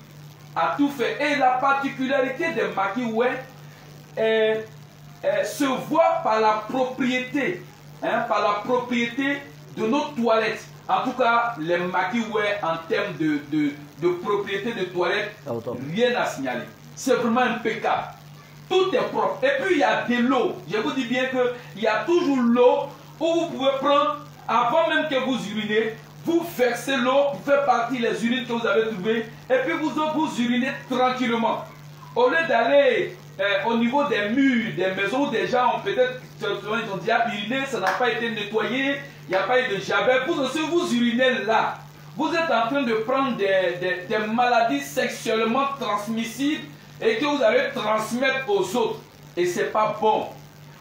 a tout fait. Et la particularité des maquis, ouais, se voit par la propriété, hein, par la propriété de nos toilettes. En tout cas, les maquis, ouais, en termes de propriété de toilettes, rien à signaler. C'est vraiment impeccable. Tout est propre. Et puis il y a de l'eau. Je vous dis bien qu'il y a toujours l'eau où vous pouvez prendre, avant même que vous urinez, vous versez l'eau pour faire partir les urines que vous avez trouvées. Et puis vous urinez tranquillement. Au lieu d'aller au niveau des murs, des maisons où des gens ont peut-être ils ont déjà uriné, ça n'a pas été nettoyé, il n'y a pas eu de javel. Vous aussi, vous urinez là. Vous êtes en train de prendre des maladies sexuellement transmissibles et que vous allez transmettre aux autres. Et ce n'est pas bon.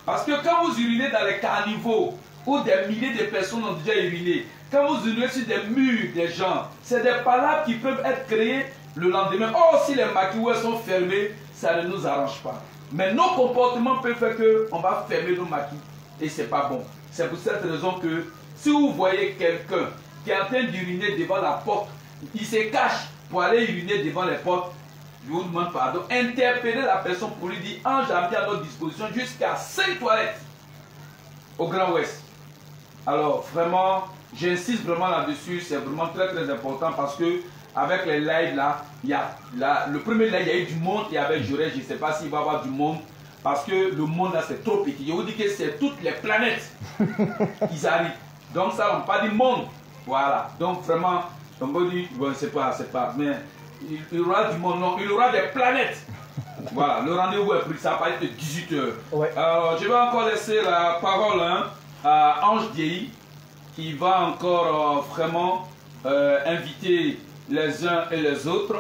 Parce que quand vous urinez dans les carnivaux, où des milliers de personnes ont déjà uriné, quand vous urinez sur des murs des gens, c'est des palabres qui peuvent être créées le lendemain. Or, si les maquis sont fermés, ça ne nous arrange pas. Mais nos comportements peuvent faire qu'on va fermer nos maquis. Et ce n'est pas bon. C'est pour cette raison que si vous voyez quelqu'un qui est en train d'uriner devant la porte, il se cache pour aller uriner devant les portes, je vous demande pardon, interpellez la personne pour lui dire Ange a mis à notre disposition jusqu'à 5 toilettes au Grand Ouest. Alors vraiment, j'insiste vraiment là-dessus, c'est vraiment très très important parce que avec les lives là, le premier live, il y a eu du monde et avec Jaurès, je ne sais pas s'il va y avoir du monde parce que le monde là c'est trop petit. Je vous dis que c'est toutes les planètes qui arrivent. Donc ça, on ne parle pas du monde. Voilà. Donc vraiment, on peut dire, bon, c'est pas, mais il y aura du monde, non, il y aura des planètes. Voilà, le rendez-vous est pris, ça va être de 18h. Ouais. Alors, je vais encore laisser la parole à Ange Dieye qui va encore vraiment inviter les uns et les autres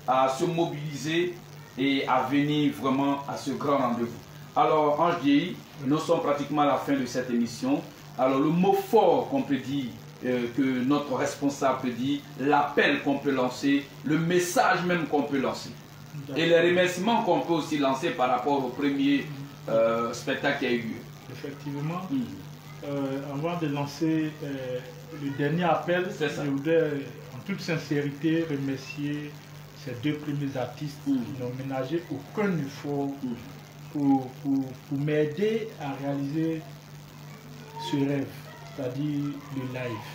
à se mobiliser et à venir vraiment à ce grand rendez-vous. Alors, Ange Dieye, nous sommes pratiquement à la fin de cette émission. Alors, le mot fort qu'on peut dire, que notre responsable peut dire, l'appel qu'on peut lancer, le message même qu'on peut lancer. Et les remerciements qu'on peut aussi lancer par rapport au premier spectacle qui a eu lieu. Effectivement. Avant de lancer le dernier appel, je voudrais en toute sincérité remercier ces deux premiers artistes qui n'ont ménagé aucun effort pour m'aider à réaliser ce rêve, c'est-à-dire le live.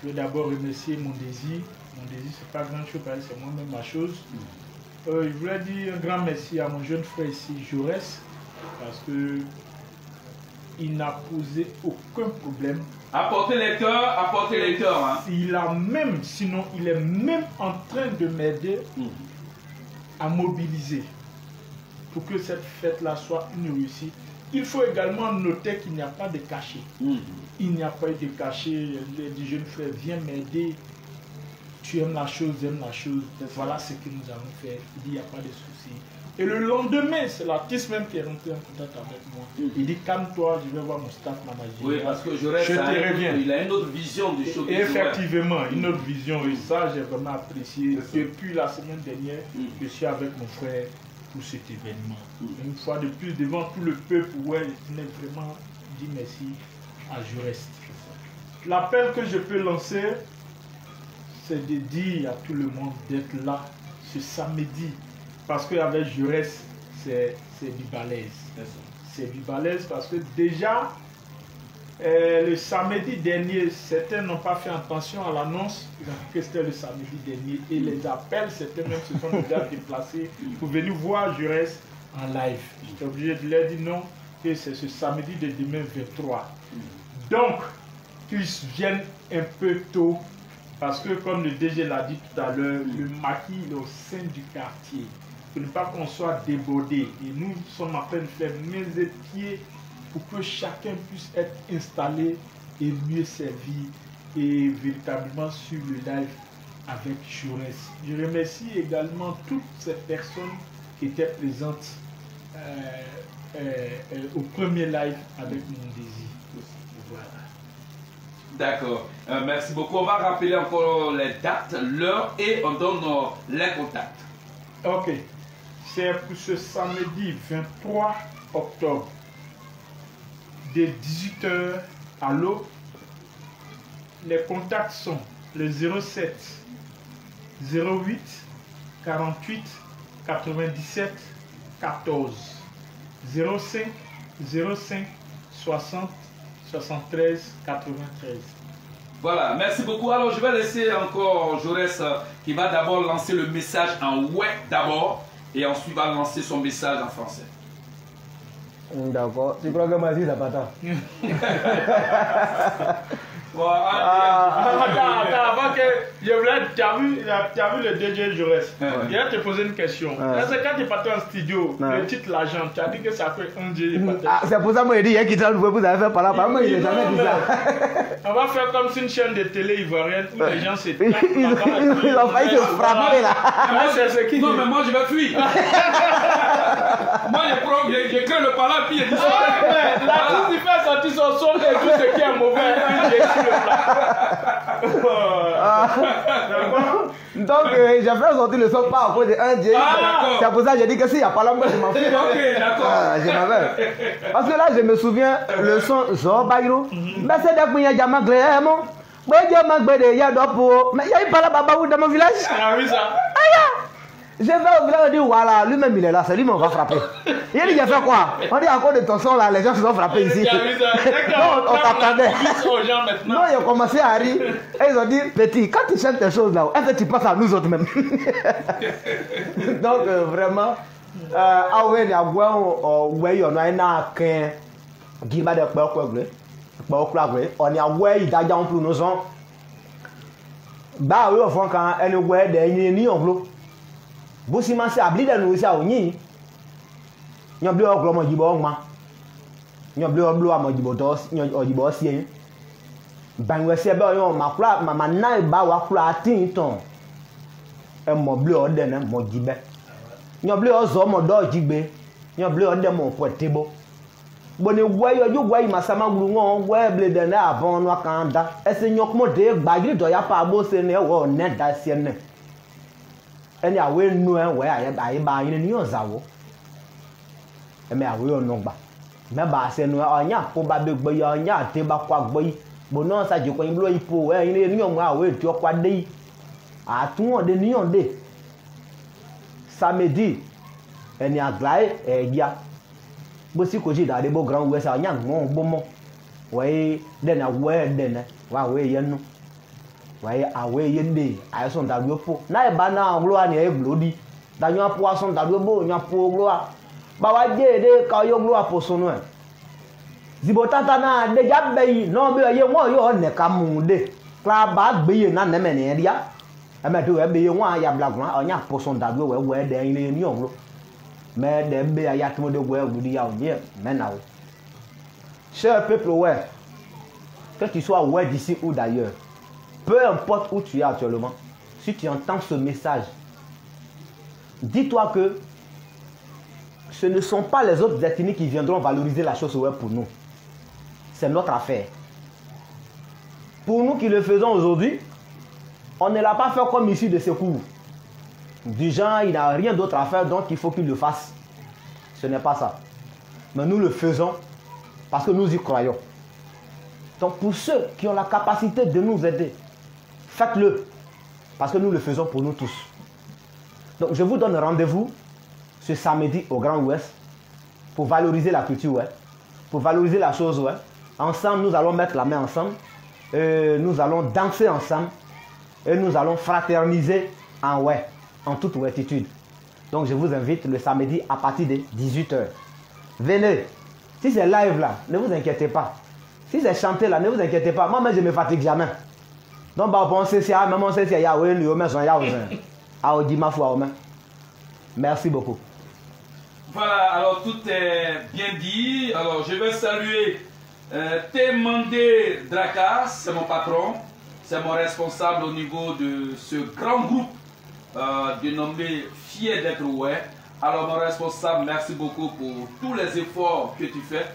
Je veux d'abord remercier mon désir. Mon désir, c'est pas grand chose, c'est moi-même ma chose. Je voulais dire un grand merci à mon jeune frère ici, Jaurès, parce que il n'a posé aucun problème. Apportez les cœurs, hein. Il a même, sinon il est même en train de m'aider à mobiliser pour que cette fête-là soit une réussite. Il faut également noter qu'il n'y a pas de cachet. Il n'y a pas de cachet. Les jeunes frères viennent m'aider. Tu aimes la chose, j'aime la chose. Voilà ce que nous allons faire. Il n'y a pas de souci. Et le lendemain, c'est l'artiste même qui est rentré en contact avec moi. Il dit, calme-toi, je vais voir mon staff manager. Oui, parce que je te reviens. Il a une autre vision du show. Et effectivement, une autre vision. Et ça, j'ai vraiment apprécié. Depuis la semaine dernière, je suis avec mon frère pour cet événement. Une fois de plus, devant tout le peuple, ouais, je tenais vraiment dire merci à Jurest. L'appel que je peux lancer, c'est de dire à tout le monde d'être là ce samedi. Parce qu'avec Jurest, c'est du balèze. C'est du balèze parce que déjà, le samedi dernier, certains n'ont pas fait attention à l'annonce que c'était le samedi dernier. Et les appels, certains même se sont déjà déplacés pour venir voir Jurest en live. J'étais obligé de leur dire non, que c'est ce samedi de demain 23. Donc, qu'ils viennent un peu tôt. Parce que comme le DG l'a dit tout à l'heure, le maquis est au sein du quartier. Pour ne pas qu'on soit débordé. Et nous sommes en train de faire mains et pieds pour que chacun puisse être installé et mieux servi et véritablement sur le live avec Jurest. Je remercie également toutes ces personnes qui étaient présentes au premier live avec mon désir. Voilà. D'accord. Merci beaucoup. On va rappeler encore les dates, l'heure et on donne les contacts. Ok. C'est pour ce samedi 23 octobre de 18h à l'aube. Les contacts sont le 07 08 48 97 14 05 05 60 73 93. Voilà, merci beaucoup. Alors je vais laisser encore Jurest qui va d'abord lancer le message en ouais d'abord et ensuite va lancer son message en français. D'accord. Tu crois que ma vie, ça pas tant? Attends, avant que je voulais, tu as vu le DJ Jurest. Je vais te poser une question. Est-ce que quand tu es parti en studio, le titre L'Agent, tu as dit que ça fait un DJ. C'est pour ça que je dis qu'il vous avez fait par là. Moi, je n'ai jamais dit ça. On va faire comme si une chaîne de télé ivoirienne où les gens se tapent. Ils ont failli se frapper là. Non, mais moi je vais fuir. Moi j'ai créé le parlant puis j'ai dit ça. L'artiste il fait sortir son son et tout ce qui est mauvais. Donc j'ai fait sortir le son pas à cause de un J. C'est pour ça que j'ai dit que s'il n'y a pas là, moi je m'en fous. Ok, d'accord. Je m'en vais. Parce que là je me souviens le son Zobairo. Mais c'est des couilles à Jamagrémo. Mais il y a pas là-bas dans mon village. Ah oui ça. Je vais au village dire voilà, lui-même il est là, c'est lui-même on va frapper. Il dit, il a fait quoi? On dit encore de ton son là, les gens se sont frappés ici. Non, on t'attendait. Non, ils ont commencé à rire. Et ils ont dit, petit, quand tu chantes tes choses là, est-ce que tu passes à nous autres même? Donc vraiment, on a pour nos sons. Bah oui, au fond, quand elle est ni en bleu. Bosi man se abli de nou sa o nyi. Nyo bli o mo jibo ngma. Nyo bli o blu a mo jibo to nyo jibo sie. Bangwe se be yo makula mama na ba wa kula tin ton. E mo bli o de na mo jibe. Nyo bli o zo mo do jigbe. Nyo bli o de mo potebo. Boni gwe yo ju gwe masama guru won gwe ble de na abon no kan da. Ese nyok mo de gbagiri to ya pa bo se ne wo ne da sie ne. Any away no where I buy in your zawo. And me away on number. Remember, I said, no, on ya, poor baby boy, on ya, table quack boy, but no such you can blow you poor where in your way to your quad day. I two on the neon day. Samedi, and ya glide, ya. But see, could you that the ground west our young more bomo? Way, then I wear then, while way you know. Why away yende I son da lopo na e ba na nglo ani e glodi da nyo apo ason da lobo nyo apo glo a ba wa je de ka yo glo apo sonu e zibo tata na de ja be yi no be ye won yo ne ka mu de kla ba gbe ye na ne me ne dia e me to e be ye won ya blagwan onya apo son da lo we de yin ni oglo me de be ya tmo de we glodi ya onye me na wo cher peuple ouais que tu sois ouais d'ici ou d'ailleurs. Peu importe où tu es actuellement, si tu entends ce message, dis-toi que ce ne sont pas les autres ethnies qui viendront valoriser la chose web pour nous. C'est notre affaire. Pour nous qui le faisons aujourd'hui, on ne l'a pas fait comme issue de secours. Du genre, il n'a rien d'autre à faire, donc il faut qu'il le fasse. Ce n'est pas ça. Mais nous le faisons parce que nous y croyons. Donc pour ceux qui ont la capacité de nous aider, faites-le. Parce que nous le faisons pour nous tous. Donc je vous donne rendez-vous ce samedi au Grand Ouest pour valoriser la culture web, pour valoriser la chose web. Ensemble, nous allons mettre la main ensemble, nous allons danser ensemble et nous allons fraterniser en web, en toute ouvertitude. Donc je vous invite le samedi à partir de 18 h. Venez. Si c'est live là, ne vous inquiétez pas. Si c'est chanté là, ne vous inquiétez pas. Moi, je ne me fatigue jamais. Donc, merci beaucoup. Voilà, alors tout est bien dit. Alors, je vais saluer Temandé Dracas, c'est mon patron, c'est mon responsable au niveau de ce grand groupe dénommé Fier d'être ouais. Alors, mon responsable, merci beaucoup pour tous les efforts que tu fais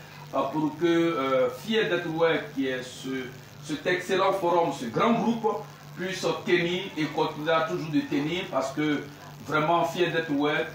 pour que Fier d'être ouais, qui est cet excellent forum, ce grand groupe, puisse tenir et continuera toujours de tenir parce que vraiment Fier d'être ouais,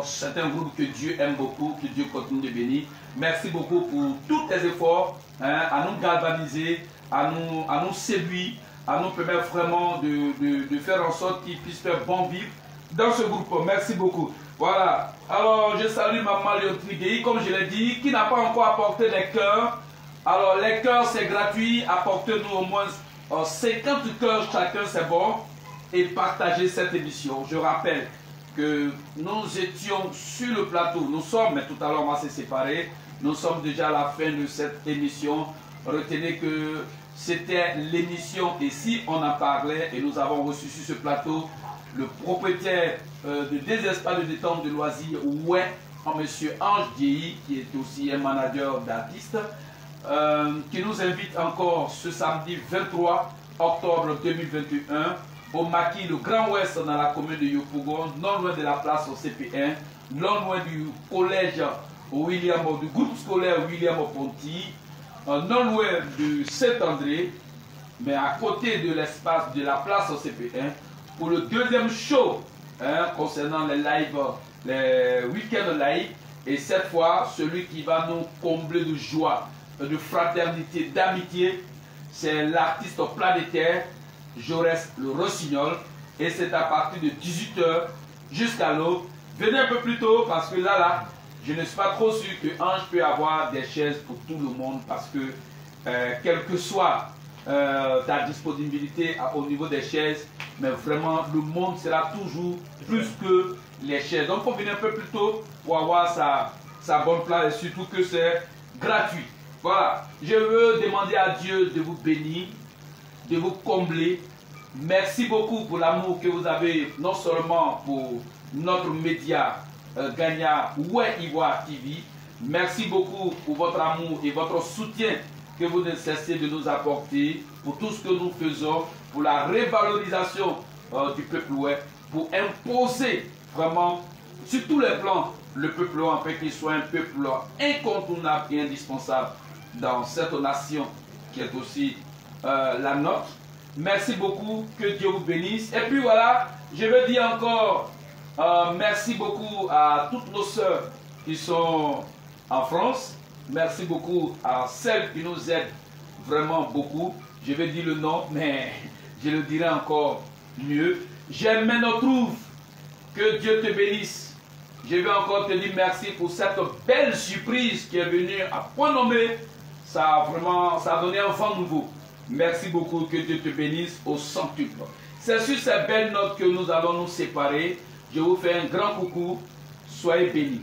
c'est un groupe que Dieu aime beaucoup, que Dieu continue de bénir. Merci beaucoup pour tous tes efforts à nous galvaniser, à nous séduire, à nous permettre vraiment de faire en sorte qu'ils puissent faire bon vivre dans ce groupe. Merci beaucoup. Voilà. Alors, je salue Maman Léotriguei, comme je l'ai dit, qui n'a pas encore apporté les cœurs. Alors, les cœurs, c'est gratuit. Apportez-nous au moins 50 cœurs chacun, c'est bon. Et partagez cette émission. Je rappelle que nous étions sur le plateau. Nous sommes, mais tout à l'heure, on va se séparer. Nous sommes déjà à la fin de cette émission. Retenez que c'était l'émission Ici, on en parlait. Et nous avons reçu sur ce plateau le propriétaire de des espaces de détente de loisirs, ouais, M. Ange Diei, qui est aussi un manager d'artistes, qui nous invite encore ce samedi 23 octobre 2021 au maquis le Grand Ouest dans la commune de Yopougon, non loin de la place au CP1, non loin du collège du groupe scolaire William Ponty, non loin du Saint-André, mais à côté de l'espace de la place au CP1, pour le deuxième show concernant les lives, les week-ends live. Et cette fois, celui qui va nous combler de joie, de fraternité, d'amitié, c'est l'artiste planétaire Jaurès le Rossignol. Et c'est à partir de 18 h jusqu'à l'aube. Venez un peu plus tôt parce que là, je ne suis pas trop sûr que Ange peut avoir des chaises pour tout le monde parce que quelle que soit ta disponibilité au niveau des chaises, mais vraiment le monde sera toujours plus que les chaises. Donc il faut venir un peu plus tôt pour avoir sa bonne place et surtout que c'est gratuit. Voilà, je veux demander à Dieu de vous bénir, de vous combler. Merci beaucoup pour l'amour que vous avez non seulement pour notre média Gagna Ouais Ivoire TV. Merci beaucoup pour votre amour et votre soutien que vous ne cessez de nous apporter pour tout ce que nous faisons, pour la révalorisation du peuple ouest, pour imposer vraiment sur tous les plans le peuple ouest, afin qu'il soit un peuple incontournable et indispensable dans cette nation qui est aussi la nôtre. Merci beaucoup, que Dieu vous bénisse. Et puis voilà, je veux dire encore merci beaucoup à toutes nos sœurs qui sont en France. Merci beaucoup à celles qui nous aident vraiment beaucoup. Je vais dire le nom, mais je le dirai encore mieux. J'aime notre trouve. Que Dieu te bénisse. Je vais encore te dire merci pour cette belle surprise qui est venue à point nommé. Ça a donné un vent nouveau. Merci beaucoup, que Dieu te bénisse au centuple. C'est sur ces belles notes que nous allons nous séparer. Je vous fais un grand coucou. Soyez bénis.